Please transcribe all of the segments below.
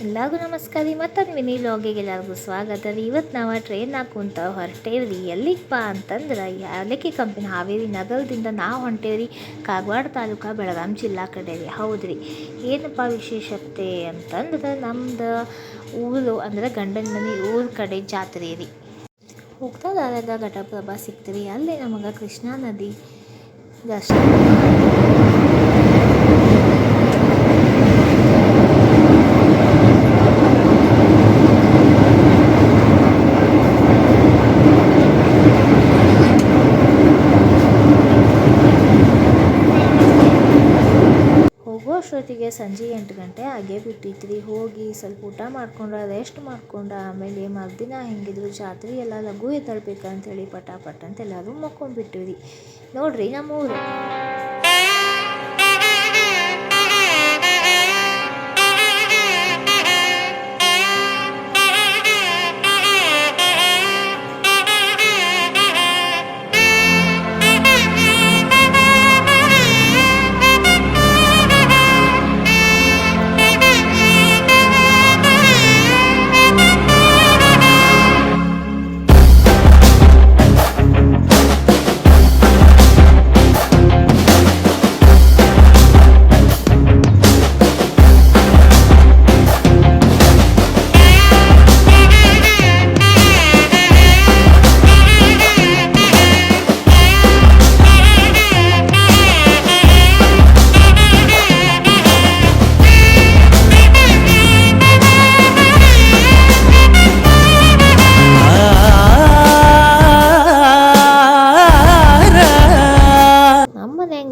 ಎಲ್ಲರಿಗೂ ನಮಸ್ಕಾರ ರೀ. ಮತ್ತೊಂದು ಮಿನಿ ಲಾಗಿಗೆ ಎಲ್ಲರಿಗೂ ಸ್ವಾಗತ ರೀ. ಇವತ್ತು ನಾವು ಟ್ರೈನಾಗ ಕುಂತ ಹೊರಟೇವ್ರಿ. ಎಲ್ಲಿಗಪ್ಪ ಅಂತಂದ್ರೆ ಯಾಲಕ್ಕಿ ಕಂಪನಿ ಹಾವೇರಿ ನಗರದಿಂದ ನಾವು ಹೊಂಟೇವ್ರಿ ಕಾಗವಾಡ ತಾಲೂಕು ಬೆಳಗಾಂ ಜಿಲ್ಲಾ ಕಡೆ ರೀ. ಹೌದು ರೀ, ಏನಪ್ಪ ವಿಶೇಷತೆ ಅಂತಂದ್ರೆ ನಮ್ದು ಊರು ಅಂದ್ರೆ ಗಂಡನ ಮನೆ ಊರ ಕಡೆ ಜಾತ್ರೆ ರೀ. ಹೋಗ್ತಾ ದಾರ್ಯಾಗ ಘಟಪ್ರಭಾ ಸಿಕ್ತೀರಿ. ಅಲ್ಲಿ ನಮಗೆ ಕೃಷ್ಣಾ ನದಿ ದರ್ಶನ ಅಷ್ಟೊತ್ತಿಗೆ ಸಂಜೆ 8 ಗಂಟೆ ಆಗೇ ಬಿಟ್ಟಿತ್ತು ರೀ. ಹೋಗಿ ಸ್ವಲ್ಪ ಊಟ ಮಾಡ್ಕೊಂಡು ರೆಸ್ಟ್ ಮಾಡ್ಕೊಂಡು ಆಮೇಲೆ ಮರುದಿನ ಹೆಂಗಿದ್ರು ಜಾತ್ರೆ ಎಲ್ಲ ಲಘು ಎದ್ದೇಳ್ಬೇಕಂತೇಳಿ ಪಟಾಪಟ್ ಅಂತ ಎಲ್ಲರೂ ಮಕ್ಕೊಂಡ್ಬಿಟ್ಟಿವಿ ರೀ. ನೋಡ್ರಿ ನಮ್ಮೂರು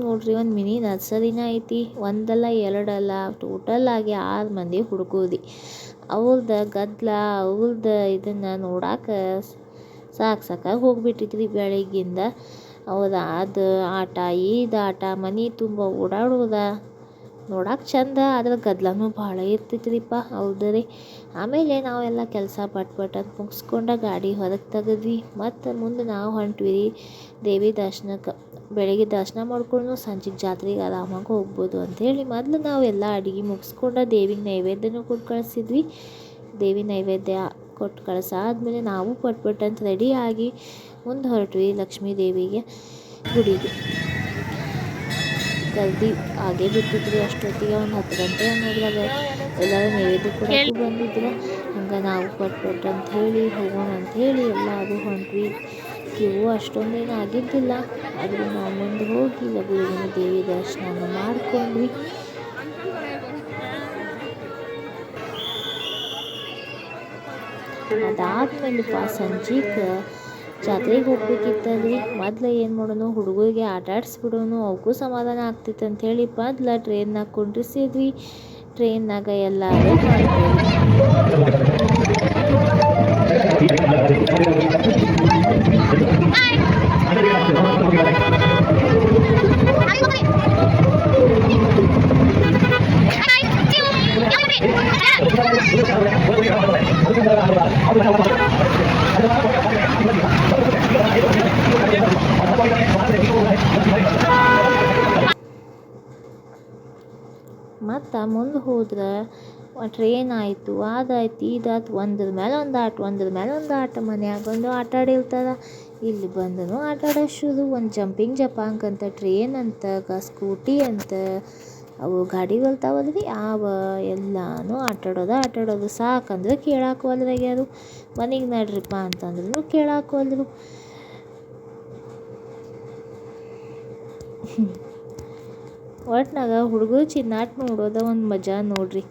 ನೋಡ್ರಿ. ಒಂದು ಮಿನಿ ನರ್ಸರಿನ ಐತಿ. ಒಂದಲ್ಲ ಎರಡಲ್ಲ, ಟೋಟಲ್ ಆಗಿ 6 ಮಂದಿ ಹುಡುಗೂರಿ. ಅವ್ರದ್ದು ಗದ್ದಲ ಇದನ್ನು ನೋಡಾಕ ಸಾಕಾಗಿ ಹೋಗ್ಬಿಟ್ಟಿದ್ರಿ ಬೆಳಗ್ಗಿಂದ. ಅದು ಆಟ ಇದು ಆಟ ಮನೆ ತುಂಬ ಓಡಾಡೋದ ನೋಡಕ್ಕೆ ಚಂದ, ಆದ್ರೆ ಗದ್ದಲನೂ ಭಾಳ ಇರ್ತೈತ್ರಿಪ್ಪ. ಹೌದು ರೀ. ಆಮೇಲೆ ನಾವೆಲ್ಲ ಕೆಲಸ ಪಟ್ ಅಂತ ಮುಗಿಸ್ಕೊಂಡ ಗಾಡಿ ಹೊರಗೆ ತೆಗೆದ್ವಿ. ಮತ್ತು ಮುಂದೆ ನಾವು ಹೊಂಟ್ವಿ ರೀ ದೇವಿ ದರ್ಶನಕ್ಕೆ. ಬೆಳಗ್ಗೆ ದರ್ಶನ ಮಾಡ್ಕೊಂಡು ಸಂಜೆಗೆ ಜಾತ್ರೆಗೆ ಆರಾಮಾಗಿ ಹೋಗ್ಬೋದು ಅಂಥೇಳಿ ಮೊದಲು ನಾವು ಎಲ್ಲ ಅಡುಗೆ ಮುಗಿಸ್ಕೊಂಡು ದೇವಿಗೆ ನೈವೇದ್ಯನೂ ಕೊಟ್ಟು ಕಳಿಸಿದ್ವಿ. ದೇವಿ ನೈವೇದ್ಯ ಕೊಟ್ಟು ಕಳಿಸಾದ್ಮೇಲೆ ನಾವು ಪಟ್ ಅಂತ ರೆಡಿ ಆಗಿ ಮುಂದೆ ಹೊರಟ್ವಿ ಲಕ್ಷ್ಮೀ ದೇವಿಗೆ ಗುಡಿಗೆ. ಜಲ್ದಿ ಆಗೇ ಬಿಟ್ಟಿದ್ರಿ. ಅಷ್ಟೊತ್ತಿಗೆ ಒಂದು 10 ಗಂಟೆ ಅನ್ನೋದ್ರಾಗ ಎಲ್ಲರೂ ನೈವೇದ್ಯ ಕೂಡ ಬಂದಿದ್ರು. ಹಂಗೆ ನಾವು ಪಟ್ ಅಂತ ಹೇಳಿ ಹೋಗೋಣ ಅಂಥೇಳಿ ಎಲ್ಲರೂ ಹೊಂಟ್ವಿ. ಕ್ಯೂ ಅಷ್ಟೊಂದೇನು ಆಗಿದ್ದಿಲ್ಲ, ಆದರೂ ನಾವು ಮುಂದೆ ಹೋಗಿ ಲಘುವಿನ ದೇವಿ ದರ್ಶನ ಮಾಡ್ಕೊಂಡ್ವಿ. ಅದಾದ್ಮೇಲೆ ಸಂಜೆಗೆ ಜಾತ್ರೆಗೆ ಹೋಗ್ಬೇಕಿತ್ತಲ್ರಿ. ಮೊದಲು ಏನು ಮಾಡೋನು, ಹುಡುಗರಿಗೆ ಆಟ ಆಡಿಸ್ಬಿಡೋನು, ಅವಕ್ಕೂ ಸಮಾಧಾನ ಆಗ್ತಿತ್ತು ಅಂಥೇಳಿ ಮೊದಲು ಟ್ರೈನ್ನಾಗ ಕುಂಡ್ರಿಸಿದ್ವಿ. ಟ್ರೈನ್ನಾಗ ಎಲ್ಲರೂ ಮತ್ತು ಮುಂದೆ ಹೋದ್ರೆ ಟ್ರೈನ್ ಆಯಿತು, ಅದಾಯ್ತು ಇದಾಯ್ತು, ಒಂದ್ರ ಮೇಲೆ ಒಂದು ಆಟ. ಮನ್ಯಾಗ ಬಂದು ಆಟ ಆಡಿರ್ತಾರೆ, ಇಲ್ಲಿ ಬಂದು ಆಟ ಆಡೋದು. ಒಂದು ಜಂಪಿಂಗ್ ಜಪಾಂಕ್ ಅಂತ, ಟ್ರೈನ್ ಅಂತ, ಸ್ಕೂಟಿ ಅಂತ, ಅವು ಗಾಡಿ ಬರ್ತಾವಲ್ರಿ ಎಲ್ಲನೂ ಆಟಾಡೋದು. ಸಾಕಂದ್ರೆ ಕೇಳಾಕೋಲ್ರಾಗ್ಯಾರು. ಮನೆಗೆ ನಡ್ರಿಪ್ಪ ಅಂತಂದ್ರೂ ಕೇಳಾಕೋಲ್ರು. ಒಟ್ನಾಗ ಹುಡುಗರು ಚಿನ್ನಾಟ ನೋಡೋದ ಒಂದು ಮಜಾ ನೋಡ್ರಿ.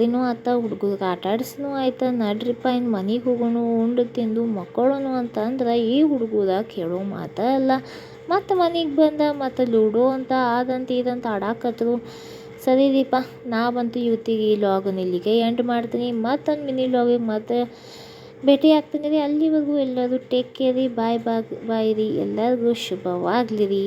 ರಾತ್ರಿನೂ ಆತ ಹುಡುಗರಿಗೆ ಆಟ ಆಡಿಸ್ನೂ ಆಯ್ತು. ನಡ್ರಿಪ್ಪ ಇನ್ನು ಮನೆಗೆ ಹೋಗೋಣ, ಉಂಡು ತಿಂದು ಮಕ್ಕೊಳ್ಳೋಣ ಅಂತಂದ್ರೆ ಈ ಹುಡುಗದ ಕೇಳೋ ಮಾತೇ ಅಲ್ಲ. ಮತ್ತು ಮನೆಗೆ ಬಂದ ಮತ್ತು ಲೂಡೋ ಅಂತ ಅದಂತ ಇದಂತ ಆಡಾಕತ್ರು. ಸರಿ ರೀಪ, ನಾ ಬಂತು ಇವತ್ತಿಗೆ ಈ ಲಾಗನ್ ಇಲ್ಲಿಗೆ ಎಂಡ್ ಮಾಡ್ತೀನಿ. ಮತ್ತೊಂದು ಮಿನಿ ಲಾಗಿಗೆ ಮತ್ತೆ ಭೇಟಿ ಆಗ್ತೀನಿ ರೀ. ಅಲ್ಲಿವರೆಗೂ ಎಲ್ಲರೂ ಟೇಕ್ ಕೇರ್ ರೀ. ಬಾಯ್ ರೀ. ಎಲ್ಲರಿಗೂ ಶುಭವಾಗಲಿ ರೀ.